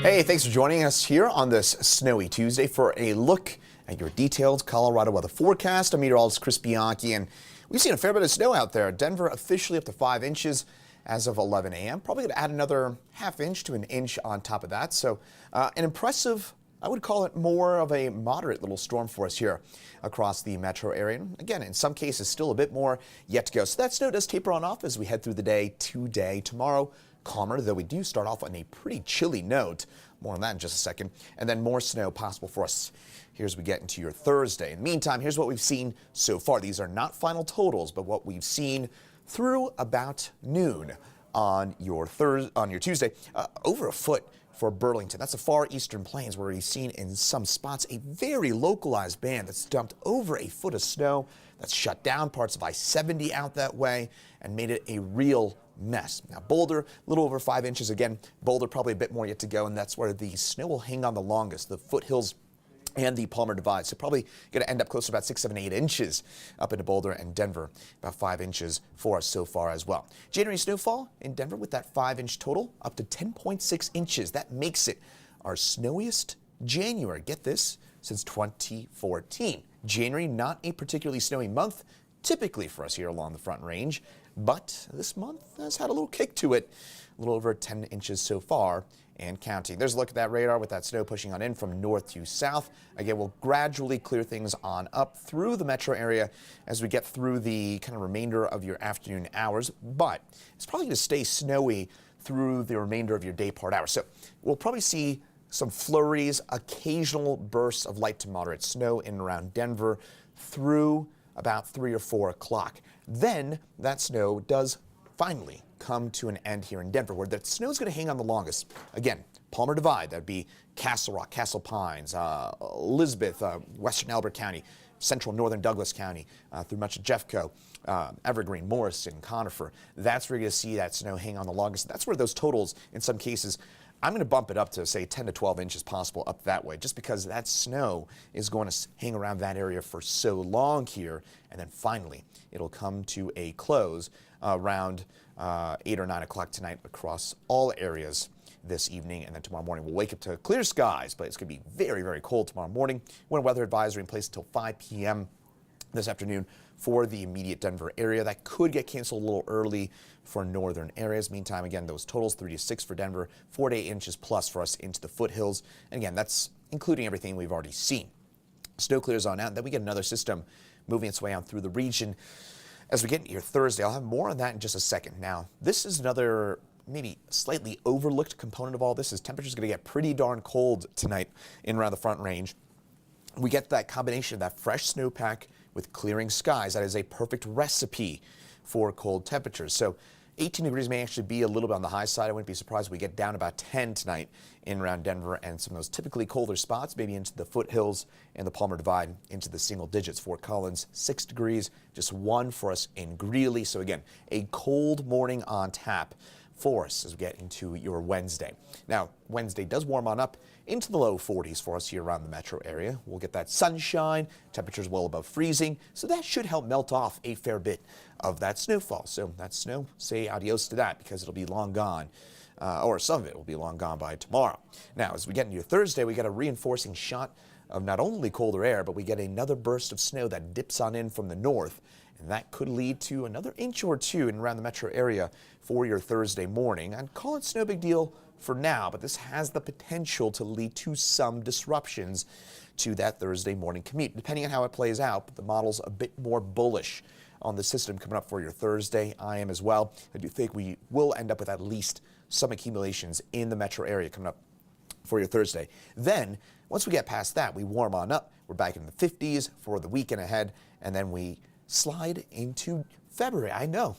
Hey, thanks for joining us here on this snowy Tuesday for a look at your detailed Colorado weather forecast. I'm Meteorologist Chris Bianchi, and we've seen a fair bit of snow out there. Denver officially up to 5 inches as of 11 a.m. Probably going to add another ½ inch to an inch on top of that. So an impressive, I would call it more of a moderate little storm for us here across the metro area. And again, in some cases, still a bit more yet to go. So that snow does taper on off as we head through the day today. Tomorrow, calmer, though we do start off on a pretty chilly note. More on that in just a second. And then more snow possible for us here as we get into your Thursday. In the meantime, here's what we've seen so far. These are not final totals, but what we've seen through about noon on your Tuesday. Over a foot for Burlington. That's the far eastern plains where we've seen in some spots a very localized band that's dumped over a foot of snow. That's shut down parts of I-70 out that way and made it a real mess. Now Boulder, a little over 5 inches again. Boulder probably a bit more yet to go, and that's where the snow will hang on the longest. The foothills and the Palmer Divide. So probably going to end up closer to about 6, 7, 8 inches up into Boulder and Denver. About 5 inches for us so far as well. January snowfall in Denver with that 5-inch total up to 10.6 inches. That makes it our snowiest January. Get this, since 2014. January, not a particularly snowy month, typically for us here along the Front Range, but this month has had a little kick to it. A little over 10 inches so far and counting. There's a look at that radar with that snow pushing on in from north to south. Again, we'll gradually clear things on up through the metro area as we get through the kind of remainder of your afternoon hours, but it's probably going to stay snowy through the remainder of your day part hours. So we'll probably see some flurries, occasional bursts of light to moderate snow in and around Denver through about 3 or 4 o'clock. Then that snow does finally come to an end here in Denver, where that snow is going to hang on the longest. Again, Palmer Divide, that'd be Castle Rock, Castle Pines, Elizabeth, Western Elbert County, central northern Douglas County, through much of Jeffco, Evergreen, Morrison, Conifer. That's where you're going to see that snow hang on the longest. That's where those totals, in some cases, I'm going to bump it up to, say, 10 to 12 inches possible up that way, just because that snow is going to hang around that area for so long here. And then finally, it'll come to a close around 8 or 9 o'clock tonight across all areas this evening. And then tomorrow morning, we'll wake up to clear skies, but it's going to be very, very cold tomorrow morning. Winter weather advisory in place until 5 p.m. this afternoon for the immediate Denver area. That could get canceled a little early for northern areas. Meantime, again, those totals 3 to 6 for Denver, 4 to 8 inches plus for us into the foothills. And again, that's including everything we've already seen. Snow clears on out. Then we get another system moving its way on through the region as we get into your Thursday. I'll have more on that in just a second. Now, this is another maybe slightly overlooked component of all this. Is temperatures going to get pretty darn cold tonight in around the Front Range. We get that combination of that fresh snowpack with clearing skies. That is a perfect recipe for cold temperatures. So 18 degrees may actually be a little bit on the high side. I wouldn't be surprised if we get down about 10 tonight in around Denver, and some of those typically colder spots, maybe into the foothills and the Palmer Divide into the single digits. Fort Collins, 6 degrees, just 1 for us in Greeley. So again, a cold morning on tap for us as we get into your Wednesday. Now, Wednesday does warm on up into the low 40s for us here around the metro area. We'll get that sunshine, temperatures well above freezing, so that should help melt off a fair bit of that snowfall. So that snow, say adios to that, because it'll be long gone, or some of it will be long gone by tomorrow. Now, as we get into your Thursday, we got a reinforcing shot of not only colder air, but we get another burst of snow that dips on in from the north. And that could lead to another inch or two in around the metro area for your Thursday morning. I'd call it no big deal for now, but this has the potential to lead to some disruptions to that Thursday morning commute, depending on how it plays out. But the model's a bit more bullish on the system coming up for your Thursday. I am as well. I do think we will end up with at least some accumulations in the metro area coming up for your Thursday. Then, once we get past that, we warm on up. We're back in the 50s for the weekend ahead, and then we slide into February. I know.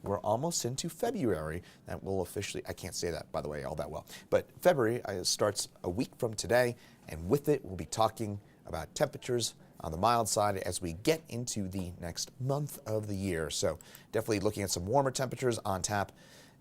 We're almost into February. That will officially, I can't say that, by the way, all that well. But February starts a week from today, and with it, we'll be talking about temperatures on the mild side as we get into the next month of the year. So definitely looking at some warmer temperatures on tap,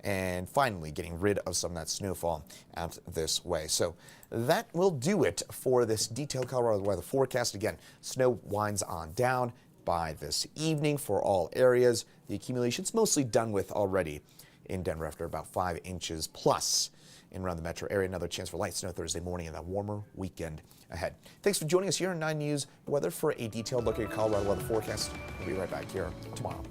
and finally getting rid of some of that snowfall out this way. So that will do it for this detailed Colorado weather forecast. Again, snow winds on down by this evening for all areas. The accumulation's mostly done with already in Denver after about 5 inches plus in around the metro area. Another chance for light snow Thursday morning and that warmer weekend ahead. Thanks for joining us here on 9 News Weather for a detailed look at your Colorado weather forecast. We'll be right back here tomorrow.